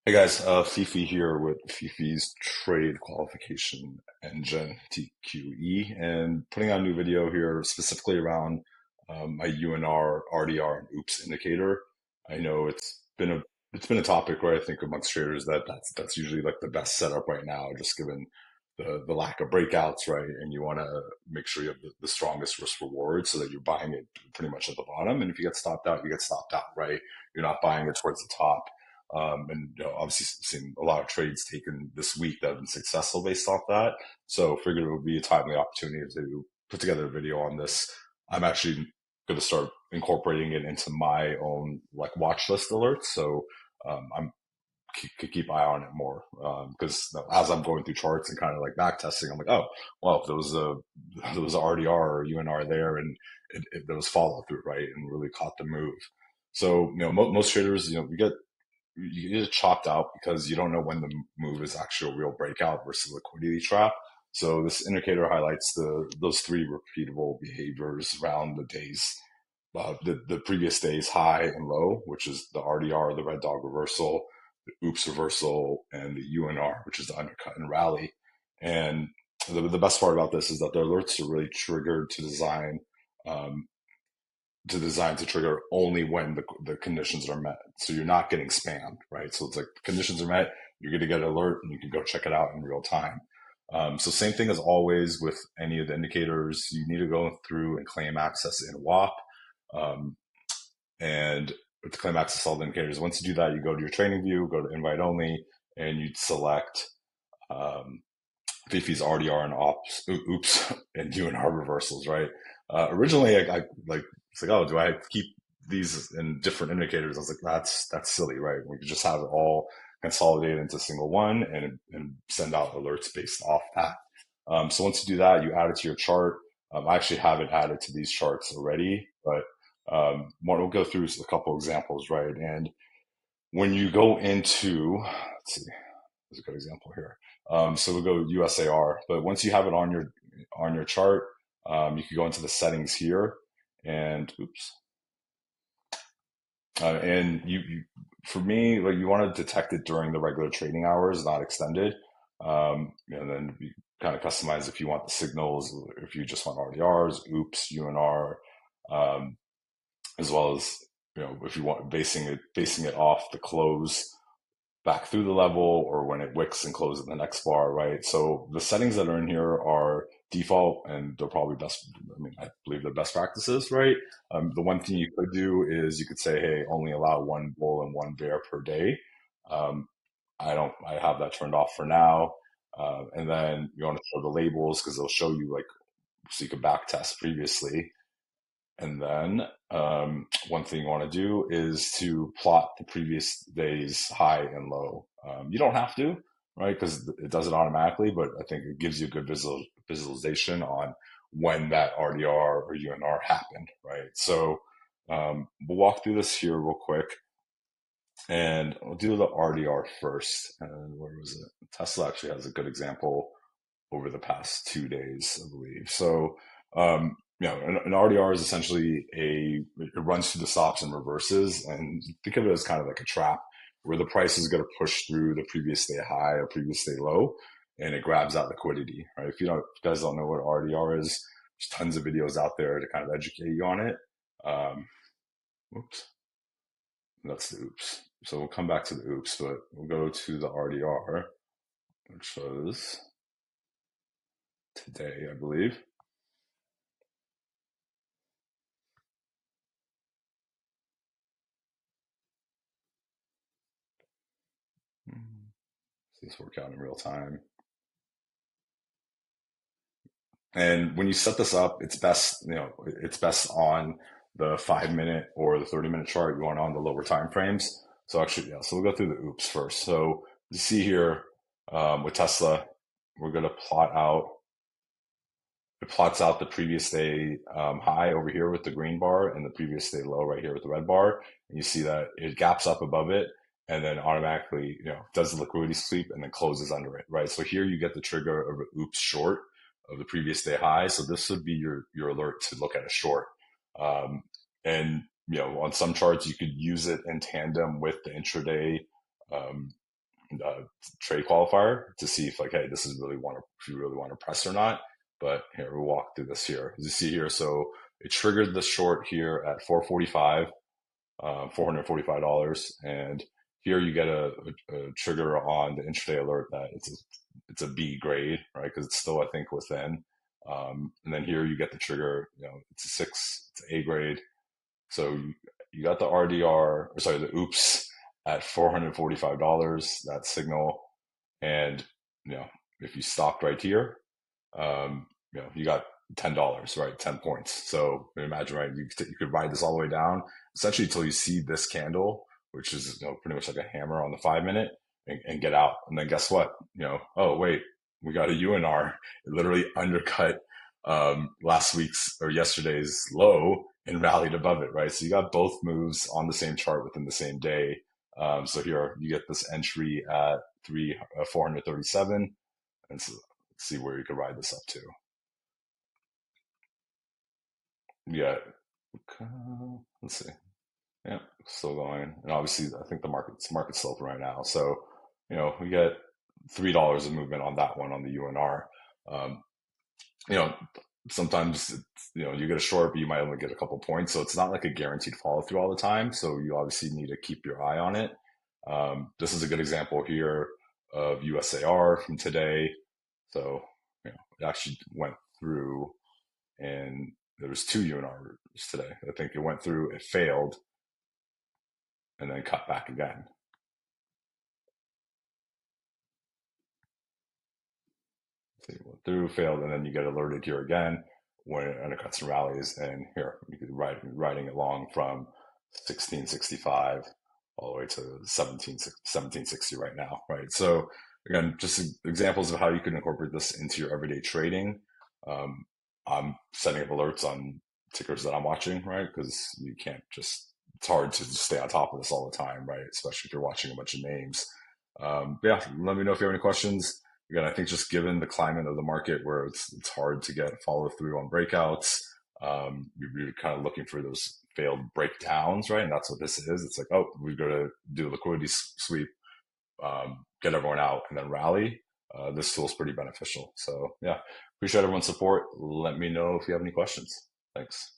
Hey guys, Fifi here with Fifi's Trade Qualification Engine, TQE, and putting out a new video here specifically around my UNR, RDR, and OOPS indicator. I know it's been a topic where I think amongst traders that's usually like the best setup right now, just given the lack of breakouts, right? And you want to make sure you have the strongest risk reward so that you're buying it pretty much at the bottom. And if you get stopped out, you get stopped out, right? You're not buying it towards the top. And obviously seen a lot of trades taken this week that have been successful based off that. So figured it would be a timely opportunity to put together a video on this. I'm actually going to start incorporating it into my own like watch list alerts. So I'm keep eye on it more because as I'm going through charts and kind of like back testing, I'm like, oh, well, there was a RDR or UNR there, and there was follow through, right, and really caught the move. So most traders, you get chopped out because you don't know when the move is actually a real breakout versus liquidity trap. So this indicator highlights those three repeatable behaviors around the days, the previous day's high and low, which is the RDR, the red dog reversal, the OOPS reversal, and the UNR, which is the undercut and rally. And the best part about this is that the alerts are really triggered um, to trigger only when the conditions are met. So you're not getting spammed, right? So it's like conditions are met, you're going to get an alert and you can go check it out in real time. So same thing as always with any of the indicators, you need to go through and claim access in WAP. Um, and to claim access to all the indicators, once you do that, you go to your training view, go to invite only, and you'd select um, Fifi's RDR and ops, oops, and UNR reversals, right? Originally, I like it's like, oh, do I keep these in different indicators? I was like, that's silly, right? We could just have it all consolidated into a single one and send out alerts based off that. So once you do that, you add it to your chart. I actually have it added to these charts already, but we'll go through a couple examples, right? And when you go into, let's see, there's a good example here. So we'll go USAR, but once you have it on your chart, you can go into the settings here, and oops, and for me, like you want to detect it during the regular trading hours, not extended. And then you kind of customize if you want the signals, if you just want RDRs, oops, UNR, um, as well as if you want basing it off the close back through the level or when it wicks and closes the next bar, right? So the settings that are in here are default and they're probably best. I mean, I believe they're best practices, right? The one thing you could do is you could say, hey, only allow one bull and one bear per day. Um, I have that turned off for now. And then you want to show the labels because they'll show you like, so you could back test previously. And then one thing you want to do is to plot the previous day's high and low. You don't have to, right? Because it does it automatically, but I think it gives you a good visualization on when that RDR or UNR happened, right? So we'll walk through this here real quick and we'll do the RDR first. And where was it? Tesla actually has a good example over the past 2 days, I believe. So, an RDR is essentially it runs through the stops and reverses, and think of it as kind of like a trap where the price is going to push through the previous day high or previous day low, and it grabs that liquidity, right? If you guys don't know what RDR is, there's tons of videos out there to kind of educate you on it. Um, Oops, that's the oops. So we'll come back to the oops, but we'll go to the RDR, which was today, I believe. See this work out in real time. And when you set this up, it's best on the 5 minute or the 30-minute chart. You want on the lower time frames. So actually, yeah. So we'll go through the oops first. So you see here with Tesla, we're going to plot out. It plots out the previous day high over here with the green bar and the previous day low right here with the red bar. And you see that it gaps up above it and then automatically, does the liquidity sweep and then closes under it, right? So here you get the trigger of an oops short of the previous day high. So this would be your alert to look at a short. Um, and on some charts you could use it in tandem with the intraday uh, trade qualifier to see if like, hey, this is really want to, if you really want to press or not. But here, we'll walk through this here. As you see here, so it triggered the short here at 445, $445, and here you get a trigger on the intraday alert that it's a B grade, right? Because it's still, I think, within. And then here you get the trigger, it's a 6, it's A grade. So you got the RDR, or sorry, the OOPS at $445, that signal. And, if you stopped right here, you got $10, right? 10 points. So imagine, right? You could ride this all the way down essentially until you see this candle, which is, pretty much like a hammer on the 5 minute and get out. And then guess what? Oh, wait, we got a UNR. It literally undercut, last week's or yesterday's low and rallied above it, right? So you got both moves on the same chart within the same day. So here you get this entry at 437, and so let's see where you could ride this up to. Yeah, let's see. Yeah, still going, and obviously I think the market's sloping right now. So we get $3 of movement on that one on the UNR. Um, you know, Sometimes you get a short, but you might only get a couple points. So it's not like a guaranteed follow through all the time. So you obviously need to keep your eye on it. This is a good example here of USAR from today. So it actually went through, and there was two UNRs today. I think it went through, it failed, and then cut back again. So you went through, failed, and then you get alerted here again when it undercuts and rallies. And here you could riding along from 1665 all the way to 1760 right now, right? So again, just examples of how you can incorporate this into your everyday trading. I'm setting up alerts on tickers that I'm watching, right? Because you can't just, it's hard to just stay on top of this all the time, right? Especially if you're watching a bunch of names. Yeah, let me know if you have any questions. Again, I think just given the climate of the market where it's hard to get follow through on breakouts, you're kind of looking for those failed breakdowns, right? And that's what this is. It's like, oh, we've got to do a liquidity sweep, get everyone out, and then rally. This tool is pretty beneficial. So yeah, appreciate everyone's support. Let me know if you have any questions. Thanks.